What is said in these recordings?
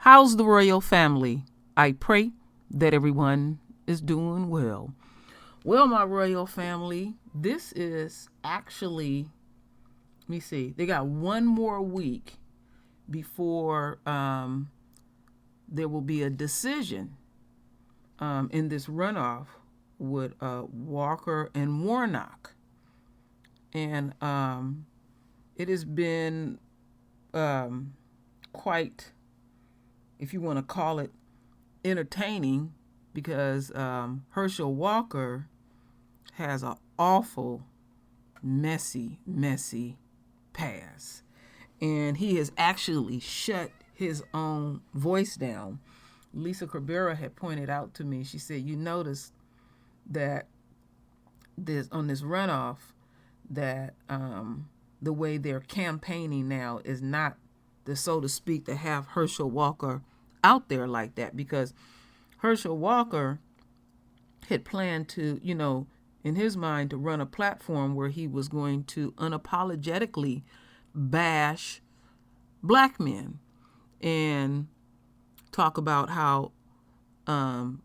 How's the royal family? I pray that everyone is doing well. Well, my royal family, this is actually, let me see, they got one more week before there will be a decision in this runoff with Walker and Warnock. And it has been quite, if you want to call it, entertaining, because Herschel Walker has an awful, messy past. And he has actually shut his own voice down. Lisa Cabrera had pointed out to me, she said, you notice that on this runoff, that the way they're campaigning now is not so to speak, to have Herschel Walker out there like that, because Herschel Walker had planned to, in his mind, to run a platform where he was going to unapologetically bash black men and talk about how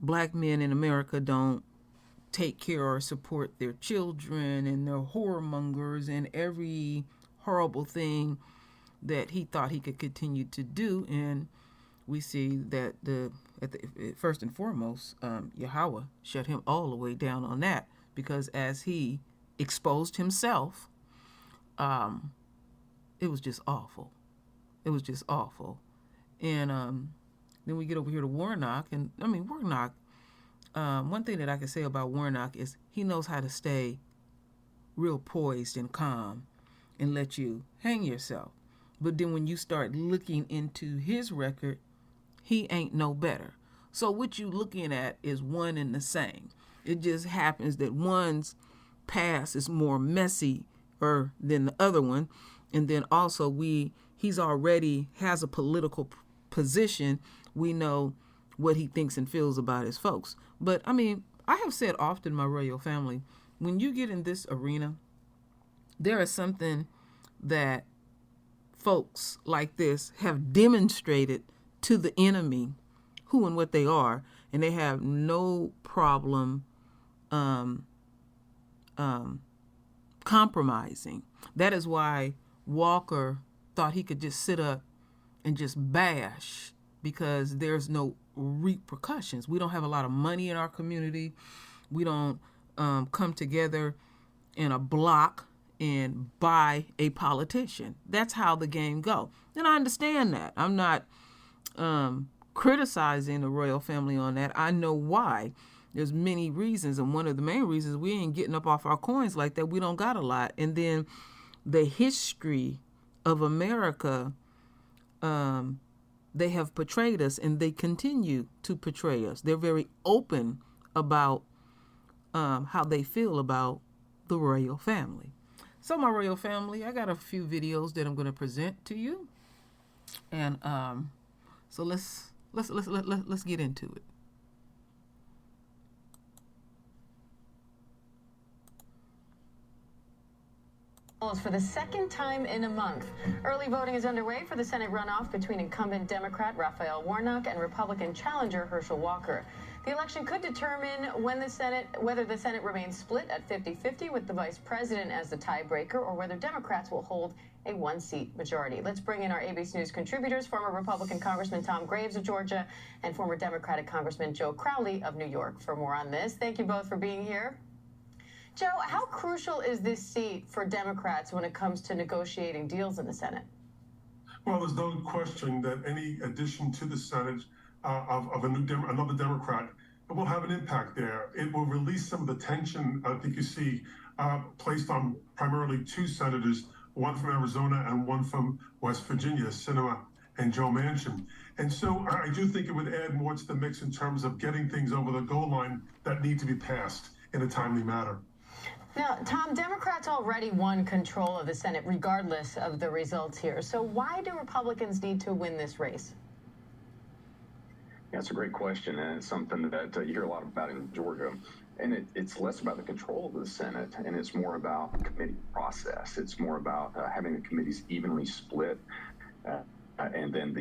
black men in America don't take care or support their children, and they're whoremongers, and every horrible thing that he thought he could continue to do. And we see that first and foremost, Yahweh shut him all the way down on that, because as he exposed himself, it was just awful. It was just awful. And then we get over here to Warnock, and I mean, Warnock, one thing that I can say about Warnock is he knows how to stay real poised and calm and let you hang yourself. But then when you start looking into his record, he ain't no better. So what you looking at is one and the same. It just happens that one's past is more messy than the other one. And then also he's already has a political position. We know what he thinks and feels about his folks. But I mean, I have said often, my royal family, when you get in this arena, there is something that folks like this have demonstrated to the enemy who and what they are, and they have no problem compromising. That is why Walker thought he could just sit up and just bash, because there's no repercussions. We don't have a lot of money in our community. We don't come together in a block and buy a politician. That's how the game go. And I understand that. I'm not criticizing the royal family on that. I know why. There's many reasons, and one of the main reasons, we ain't getting up off our coins like that. We don't got a lot. And then the history of America, they have portrayed us, and they continue to portray us. They're very open about how they feel about the royal family. So, my royal family, I got a few videos that I'm going to present to you, and so let's get into it. For the second time in a month, early voting is underway for the Senate runoff between incumbent Democrat Raphael Warnock and Republican challenger Herschel Walker. The election could determine whether the Senate remains split at 50-50 with the vice president as the tiebreaker, or whether Democrats will hold a one-seat majority. Let's bring in our ABC News contributors, former Republican Congressman Tom Graves of Georgia and former Democratic Congressman Joe Crowley of New York, for more on this. Thank you both for being here. Joe, how crucial is this seat for Democrats when it comes to negotiating deals in the Senate? Well, there's no question that any addition to the Senate of another Democrat will have an impact there. It will release some of the tension I think you see placed on primarily two senators, one from Arizona and one from West Virginia, Sinema and Joe Manchin. And so I do think it would add more to the mix in terms of getting things over the goal line that need to be passed in a timely manner. Now, Tom, Democrats already won control of the Senate regardless of the results here. So why do Republicans need to win this race? Yeah, it's a great question, and it's something that you hear a lot about in Georgia. And it's less about the control of the Senate, and it's more about the committee process. It's more about having the committees evenly split. And then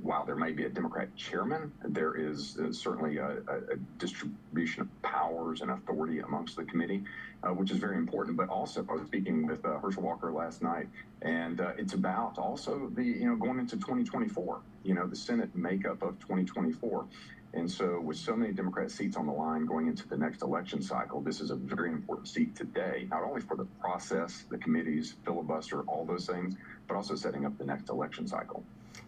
while there may may be a Democrat chairman. There is certainly a distribution of powers and authority amongst the committee, which is very important. But also, I was speaking with Herschel Walker last night, and it's about also the, going into 2024, the Senate makeup of 2024. And so with so many Democrat seats on the line going into the next election cycle, this is a very important seat today, not only for the process, the committees, filibuster, all those things, but also setting up the next election cycle.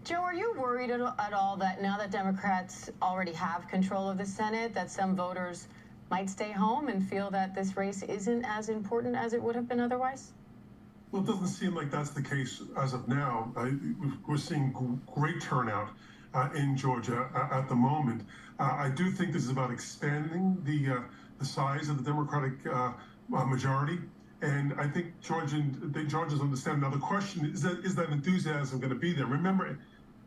Joe, are you worried at all that now that Democrats already have control of the Senate, that some voters might stay home and feel that this race isn't as important as it would have been otherwise? Well, it doesn't seem like that's the case as of now. We're seeing great turnout in Georgia at the moment. I do think this is about expanding the size of the Democratic majority. And I think Georgians understand. Now, the question is that enthusiasm going to be there? Remember,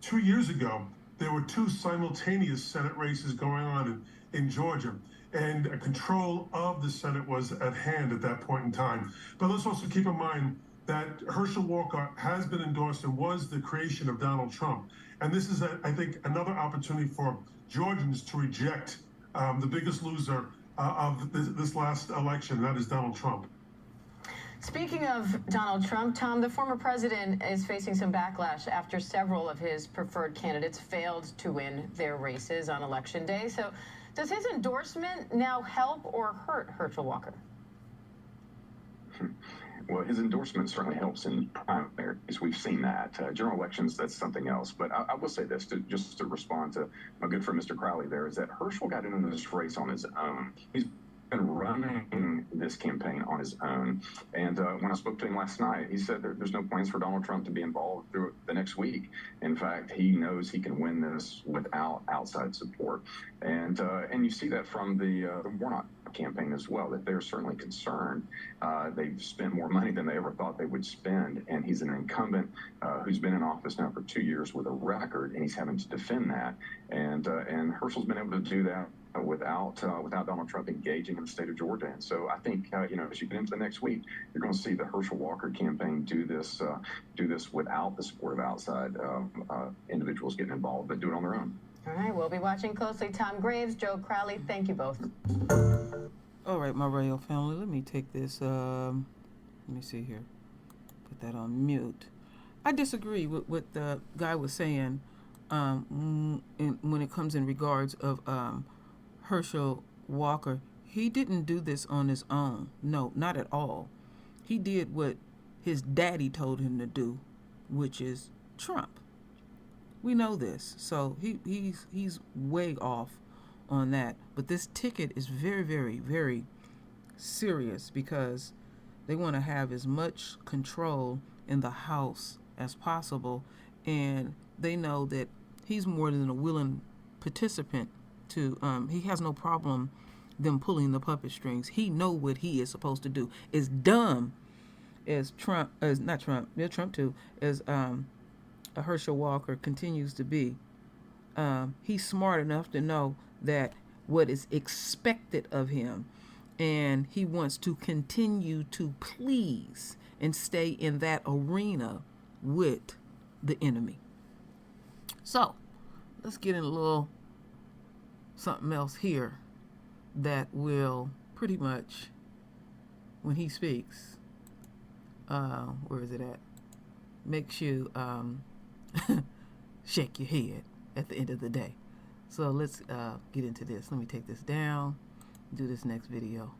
2 years ago, there were 2 simultaneous Senate races going on in Georgia, and control of the Senate was at hand at that point in time. But let's also keep in mind that Herschel Walker has been endorsed and was the creation of Donald Trump. And this is, I think, another opportunity for Georgians to reject the biggest loser of this last election, and that is Donald Trump. Speaking of Donald Trump, Tom, the former president is facing some backlash after several of his preferred candidates failed to win their races on Election Day. So does his endorsement now help or hurt Herschel Walker? Well, his endorsement certainly helps in primaries. We've seen that. General elections, that's something else. But I will say this, just to respond to my good friend Mr. Crowley there, is that Herschel got into this race on his own. He's been running this campaign on his own. And when I spoke to him last night, he said there's no plans for Donald Trump to be involved through the next week. In fact, he knows he can win this without outside support. And you see that from the Warnock campaign as well, that they're certainly concerned. They've spent more money than they ever thought they would spend, and he's an incumbent who's been in office now for 2 years with a record, and he's having to defend that. And Herschel's been able to do that without Donald Trump engaging in the state of Georgia. And so I think as you get into the next week, you're going to see the Herschel Walker campaign do this without the support of outside individuals getting involved, but do it on their own. All right, we'll be watching closely. Tom Graves, Joe Crowley, thank you both. All right, my Rayo family, let me take this. Let me see here. Put that on mute. I disagree with what the guy was saying when it comes in regards of Herschel Walker. He didn't do this on his own. No, not at all. He did what his daddy told him to do, which is Trump. We know this, so he's way off on that. But this ticket is very, very, very serious because they want to have as much control in the House as possible, and they know that he's more than a willing participant to. He has no problem them pulling the puppet strings. He know what he is supposed to do. As dumb as Trump, Trump too, as Herschel Walker continues to be, he's smart enough to know that what is expected of him, and he wants to continue to please and stay in that arena with the enemy. So let's get in a little something else here that will pretty much, when he speaks, where is it at, makes you shake your head at the end of the day. So let's get into this. Let me take this down, do this next video.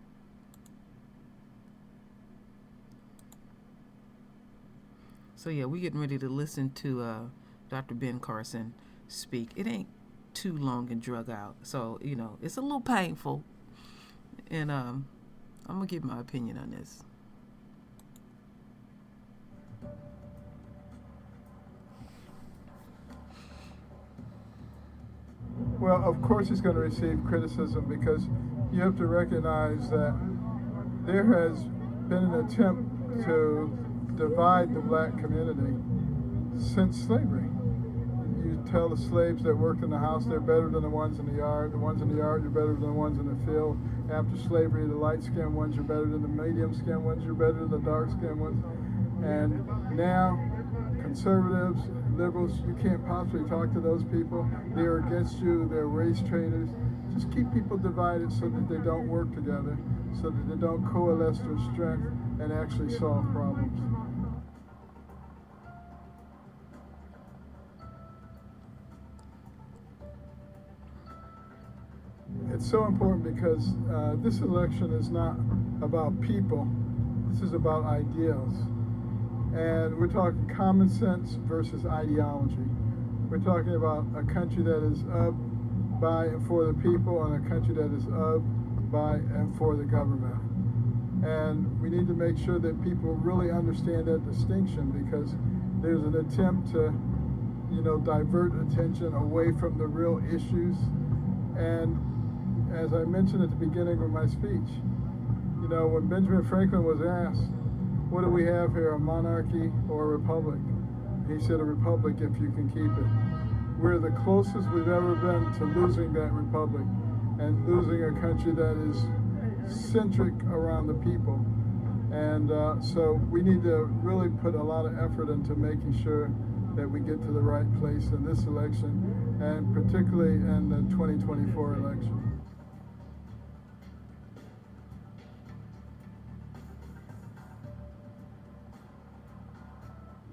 So yeah, we're getting ready to listen to Dr. Ben Carson speak. It ain't too long and drug out, so it's a little painful, and I'm gonna give my opinion on this. Well, of course he's going to receive criticism, because you have to recognize that there has been an attempt to divide the black community since slavery. You tell the slaves that worked in the house they're better than the ones in the yard. The ones in the yard are better than the ones in the field. After slavery, the light-skinned ones are better than the medium-skinned ones, are better than the dark-skinned ones. And now conservatives, liberals, you can't possibly talk to those people. They're against you, they're race traitors. Just keep people divided so that they don't work together, so that they don't coalesce their strength and actually solve problems. It's so important because this election is not about people, this is about ideals. And we're talking common sense versus ideology. We're talking about a country that is of, by, and for the people, and a country that is of, by, and for the government. And we need to make sure that people really understand that distinction, because there's an attempt to, divert attention away from the real issues. And as I mentioned at the beginning of my speech, when Benjamin Franklin was asked, what do we have here, a monarchy or a republic? He said, a republic if you can keep it. We're the closest we've ever been to losing that republic and losing a country that is centric around the people. And so we need to really put a lot of effort into making sure that we get to the right place in this election, and particularly in the 2024 election.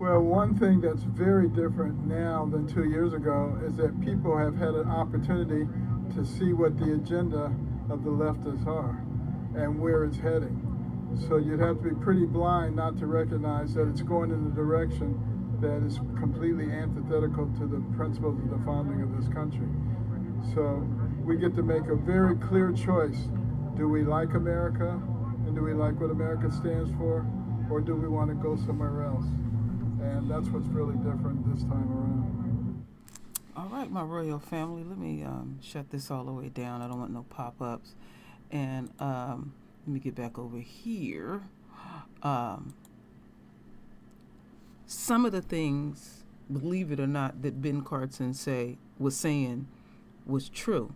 Well, one thing that's very different now than 2 years ago is that people have had an opportunity to see what the agenda of the leftists are and where it's heading. So you'd have to be pretty blind not to recognize that it's going in a direction that is completely antithetical to the principles of the founding of this country. So we get to make a very clear choice. Do we like America, and do we like what America stands for, or do we want to go somewhere else? And that's what's really different this time around. All right, my royal family, let me shut this all the way down. I don't want no pop-ups. And let me get back over here. Some of the things, believe it or not, that Ben Carson was saying was true.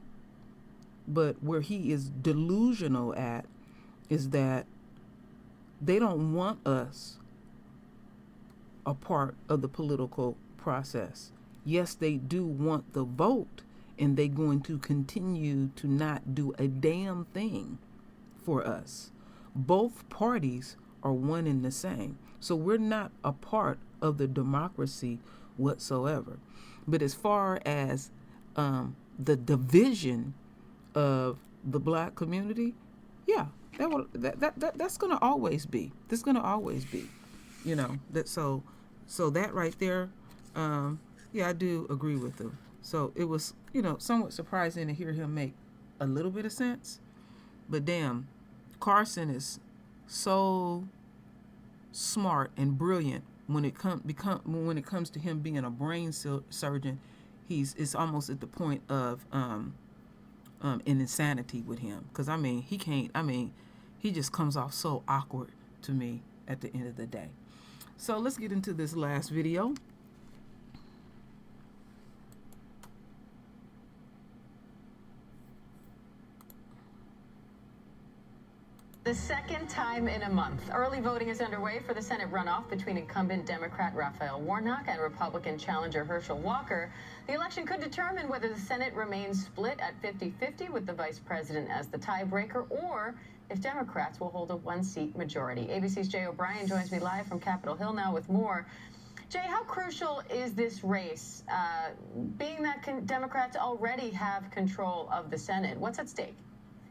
But where he is delusional at is that they don't want us a part of the political process. Yes, they do want the vote, and they're going to continue to not do a damn thing for us. Both parties are one and the same. So we're not a part of the democracy whatsoever. But as far as the division of the black community, yeah, that's going to always be. That's going to always be. So that right there, yeah, I do agree with him. So it was, somewhat surprising to hear him make a little bit of sense. But damn, Carson is so smart and brilliant when it comes to him being a brain surgeon. It's almost at the point of an insanity with him, because he just comes off so awkward to me at the end of the day. So let's get into this last video. The second time in a month, early voting is underway for the Senate runoff between incumbent Democrat Raphael Warnock and Republican challenger Herschel Walker. The election could determine whether the Senate remains split at 50-50 with the vice president as the tiebreaker, or if Democrats will hold a one-seat majority. ABC's Jay O'Brien joins me live from Capitol Hill now with more. Jay, how crucial is this race, being that Democrats already have control of the Senate? What's at stake?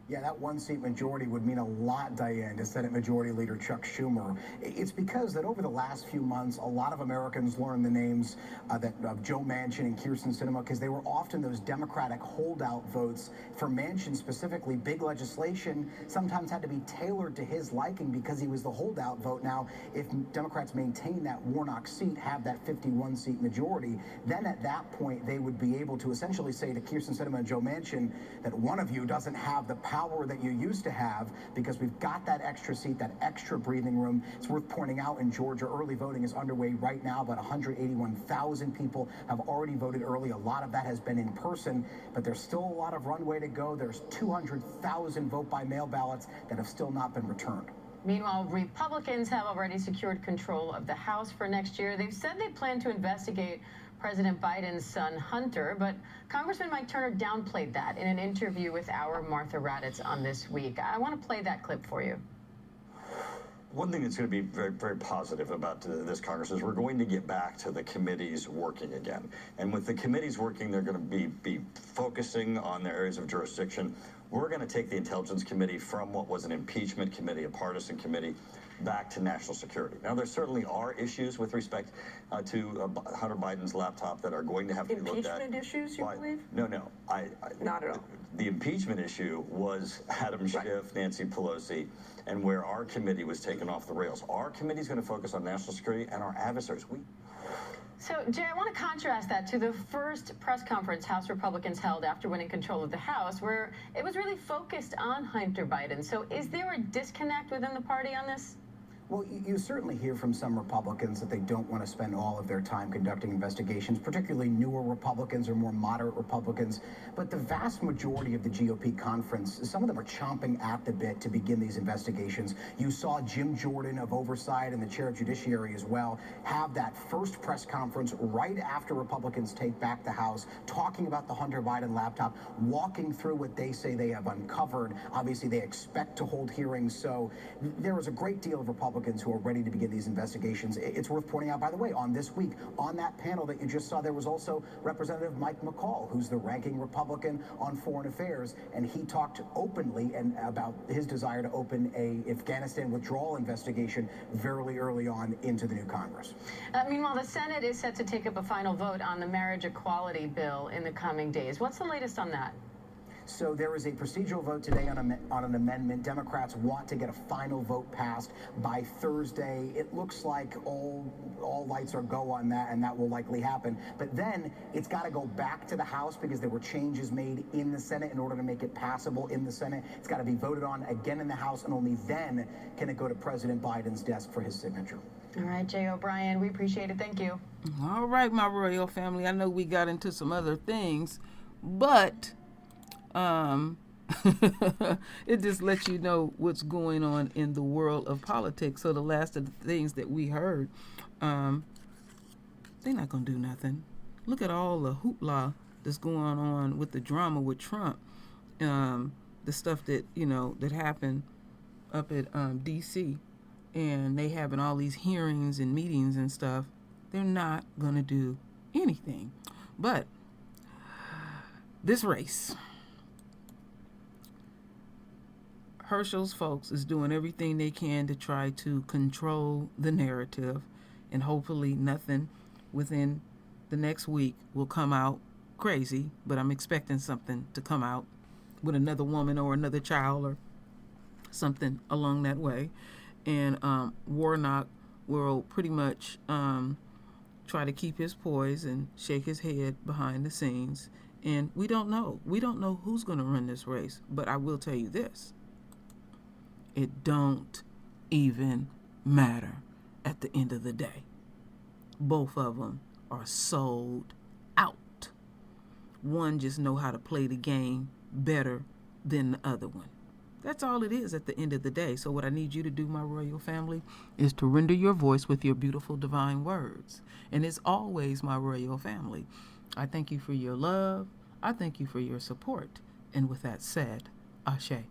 Yeah, that one-seat majority would mean a lot, Diane, to Senate Majority Leader Chuck Schumer. It's because that over the last few months, a lot of Americans learned the names of Joe Manchin and Carson because they were often those Democratic holdout votes. For Manchin specifically, big legislation sometimes had to be tailored to his liking because he was the holdout vote. Now, if Democrats maintain that Warnock seat, have that 51-seat majority, then at that point they would be able to essentially say to Carson and Joe Manchin that one of you doesn't have the power that you used to have because we've got that extra seat, that extra breathing room. It's worth pointing out in Georgia, early voting is underway right now. About 181,000 people have already voted early. A lot of that has been in person, but there's still a lot of runway to go. There's 200,000 vote-by-mail ballots that have still not been returned. Meanwhile, Republicans have already secured control of the House for next year. They've said they plan to investigate President Biden's son, Hunter, but Congressman Mike Turner downplayed that in an interview with our Martha Raddatz on This Week. I want to play that clip for you. One thing that's going to be very, very positive about this Congress is we're going to get back to the committees working again. And with the committees working, they're going to be focusing on their areas of jurisdiction. We're going to take the Intelligence Committee from what was an impeachment committee, a partisan committee, back to national security. Now, there certainly are issues with respect to Hunter Biden's laptop that are going to have to be looked at. Impeachment issues, you believe? No. Not at all. The impeachment issue was Adam Schiff, Nancy Pelosi, and where our committee was taken off the rails. Our committee is going to focus on national security and our adversaries. So, Jay, I want to contrast that to the first press conference House Republicans held after winning control of the House, where it was really focused on Hunter Biden. So is there a disconnect within the party on this? Well, you certainly hear from some Republicans that they don't want to spend all of their time conducting investigations, particularly newer Republicans or more moderate Republicans. But the vast majority of the GOP conference, some of them are chomping at the bit to begin these investigations. You saw Jim Jordan of Oversight and the chair of Judiciary as well have that first press conference right after Republicans take back the House, talking about the Hunter Biden laptop, walking through what they say they have uncovered. Obviously, they expect to hold hearings. So there is a great deal of Republicans who are ready to begin these investigations. It's worth pointing out, by the way, on This Week, on that panel that you just saw, there was also Representative Mike McCall, who's the ranking Republican on Foreign Affairs, and he talked openly about his desire to open a Afghanistan withdrawal investigation very early on into the new Congress. Meanwhile, the Senate is set to take up a final vote on the marriage equality bill in the coming days. What's the latest on that? So there is a procedural vote today on an amendment. Democrats want to get a final vote passed by Thursday. It looks like all lights are go on that, and that will likely happen. But then it's got to go back to the House because there were changes made in the Senate in order to make it passable in the Senate. It's got to be voted on again in the House, and only then can it go to President Biden's desk for his signature. All right, Jay O'Brien, we appreciate it. Thank you. All right, my royal family. I know we got into some other things, but it just lets you know what's going on in the world of politics. So the last of the things that we heard, they're not going to do nothing. Look at all the hoopla that's going on with the drama with Trump, the stuff that, that happened up at D.C., and they having all these hearings and meetings and stuff. They're not going to do anything. But this race, Herschel's folks is doing everything they can to try to control the narrative, and hopefully nothing within the next week will come out crazy, but I'm expecting something to come out with another woman or another child or something along that way. And Warnock will pretty much try to keep his poise and shake his head behind the scenes. And we don't know. We don't know who's going to run this race, but I will tell you this. It don't even matter at the end of the day. Both of them are sold out. One just know how to play the game better than the other one. That's all it is at the end of the day. So what I need you to do, my royal family, is to render your voice with your beautiful divine words. And it's always, my royal family, I thank you for your love. I thank you for your support. And with that said, Ashe.